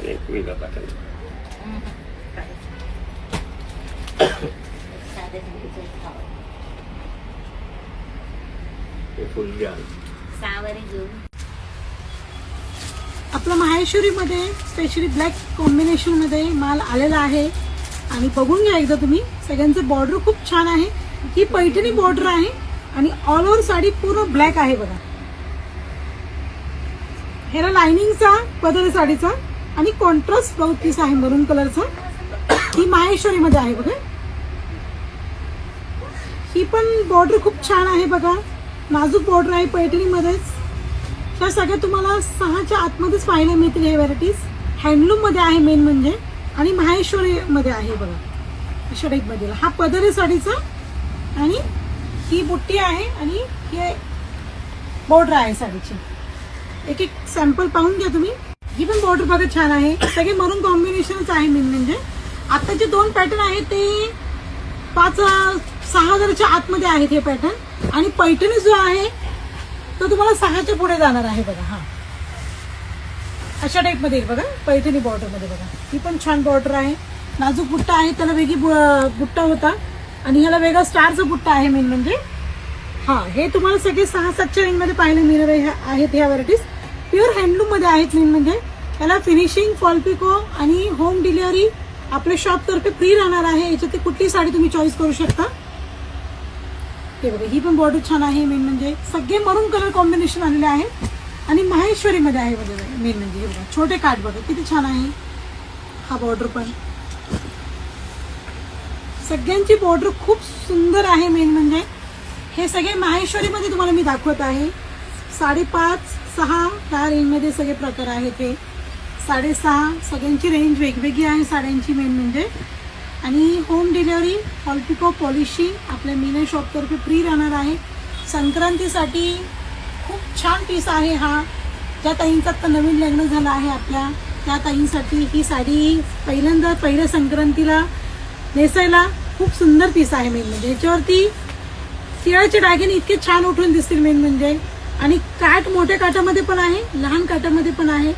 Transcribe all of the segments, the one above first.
एक वेगळा पॅटर्न. हे फुल घ्या. आपला माहेश्वरी मध्ये स्पेशली ब्लॅक कॉम्बिनेशन मध्ये माल आलेला आहे आणि बघून घ्या एकदा तुम्ही. सगळ्यांचं बॉर्डर खूप छान आहे. ही पैठणी बॉर्डर आहे आणि ऑल ओव्हर साडी पूर्ण ब्लॅक आहे बघा. ह्याला लाइनिंगचा पदर साडीचा आणि कॉन्ट्रास्ट ब्लाउज पीस आहे मरून कलरचा. ही माहेश्वरी मध्ये आहे बघा. ही पण बॉर्डर खूप छान आहे बघा. नाजूक बॉर्डर आहे पैठणी मध्येच. ह्या सगळ्या तुम्हाला 6च्या आतमध्येच पाहायला मिळतील. हे व्हरायटीज हँडलूम मध्ये आहे मेन म्हणजे आणि माहेश्वरी मध्ये आहे बघा. अशा टाईप मध्ये हा पदर आहे साडीचा आणि ही बुट्टी आहे आणि हे बॉर्डर आहे साडीची. एक एक सॅम्पल पाहून घ्या तुम्ही. ही पण बॉर्डर बघा छान आहे. सगळे मरून कॉम्बिनेशनच आहे मेन म्हणजे. आता जे 2 पॅटर्न आहेत ते 5-6 आतमध्ये आहेत हे पॅटर्न आणि पैठणी जो आहे तो तुम्हाला 6च्या पुढे जाणार आहे बघा. हा अशा टाईप मध्ये बघा पैठणी बॉर्डर मध्ये बघा. ही पण छान बॉर्डर आहे. नाजूक बुट्टा आहे. त्याला वेगळी बुट्टा होता आणि ह्याला वेगळा स्टारचा बुट्टा आहे मेन म्हणजे. हा हे तुम्हाला सगळे 6-7च्या रेंज मध्ये पाहायला मिळणार आहेत. ह्या व्हरायटीज प्युअर हँडलूम मध्ये आहेत मेन म्हणजे. याला फिनिशिंग फॉल पिको आणि होम डिलिव्हरी आपल्या शॉप तर्फे फ्री राहणार आहे. याच्यात कुठली साडी तुम्ही चॉईस करू शकता. हे बघा ही पण बॉर्डर छान आहे मेन म्हणजे. सगळे मरून कलर कॉम्बिनेशन आलेले आहेत आणि माहेश्वरी मध्ये आहे मेन म्हणजे. हे बघा छोटे काठ बघा किती छान आहे. हा बॉर्डर पण सगळ्यांची बॉर्डर खूप सुंदर आहे मेन म्हणजे. हे सगळे माहेश्वरी मध्ये तुम्हाला मी दाखवत आहे. 5.5-6 ह्या रेंज मध्ये सगळे प्रकार आहेत. हे 6.5 सगळ्यांची रेंज वेगवेगळी आहे साड्यांची मेन म्हणजे. आणि होम डिलिव्हरी हॉलपिको पॉलिशिंग आपल्या मीना शॉप तर्फे फ्री राहणार आहे. संक्रांतीसाठी खूप छान पीस आहे हा. ज्या ताईंचा आता नवीन लग्न झालं आहे आपल्या त्या ताईंसाठी ही साडी पहिल्या संक्रांतीला नेसायला खूप सुंदर पीस आहे मेन म्हणजे. याच्यावरती तिळाचे दागिने इतके छान उठून दिसतील मेन म्हणजे. आणि काठ मोठ्या काठामध्ये पण आहे लहान काठामध्ये पण आहे.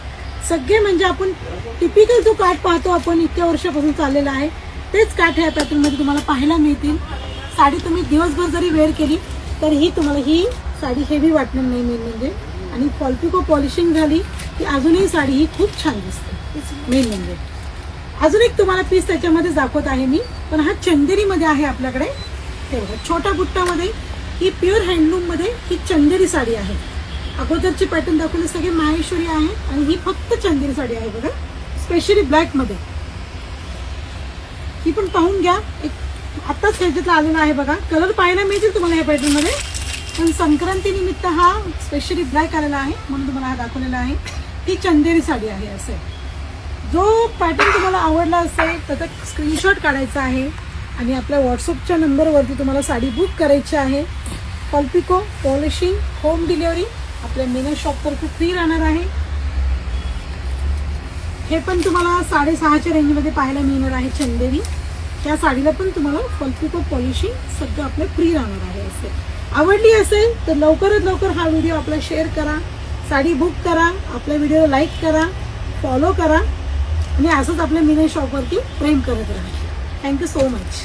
सगळे म्हणजे आपण टिपिकल जो काठ पाहतो आपण इतक्या वर्षापासून चाललेला आहे तेच काठ ह्या पॅटर्न मध्ये तुम्हाला पाहायला मिळतील. साडी तुम्ही दिवसभर जरी वेअर केली तर ही तुम्हाला ही साडी हेवी वाटणार नाही मेन म्हणजे. आणि फॉलपिको पॉलिशिंग झाली की अजूनही साडी ही खूप छान दिसते मेन म्हणजे. अजून एक तुम्हाला पीस त्याच्यामध्ये दाखवत आहे मी पण हा चंदेरी मध्ये आहे आपल्याकडे. हे बघा छोट्या बुट्टामध्ये ही प्युअर हँडलूम मध्ये ही चंदेरी साडी आहे. अगोदरची पॅटर्न दाखवले सगळे माहेश्वरी आहे आणि ही फक्त चंदेरी साडी आहे बघा स्पेशली ब्लॅक मध्ये. ही पण पाहून घ्या. एक आत्ताच ह्याच्यातला आलेला आहे बघा. कलर पाहायला मिळतील तुम्हाला या पॅटर्न मध्ये पण संक्रांती निमित्त हा स्पेशली ब्लॅक आलेला आहे म्हणून तुम्हाला हा दाखवलेला आहे. ही चंदेरी साडी आहे. असे जो पॅटर्न तुम्हाला आवडला असेल त्याचा स्क्रीनशॉट काढायचा आहे आणि आपल्या व्हॉट्सअपच्या नंबरवरती तुम्हाला साडी बुक करायची आहे. फॉलपिको पॉलिशिंग होम डिलिव्हरी आपल्या मीना शॉप तर्फे फ्री राहणार आहे. हे पण तुम्हाला 6.5च्या रेंजमध्ये पाहायला मिळणार आहे चंदेरी. त्या साडीला पण तुम्हाला फॉलपिको पॉलिशिंग सगळं आपलं फ्री राहणार आहे. असे आवडली असेल तर लवकरात लवकर हा व्हिडिओ आपला शेअर करा. साडी बुक करा. आपल्या व्हिडिओला लाईक करा फॉलो करा आणि असंच आपल्या मीना शॉपवरती प्रेम करत राहा. Thank you so much.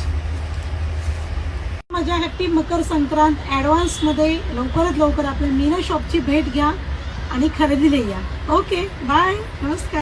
माझ्या हॅपी मकर संक्रांत ॲडव्हान्समध्ये लवकरात लवकर आपल्या मीना शॉपची भेट घ्या आणि खरेदीला या. ओके बाय नमस्कार.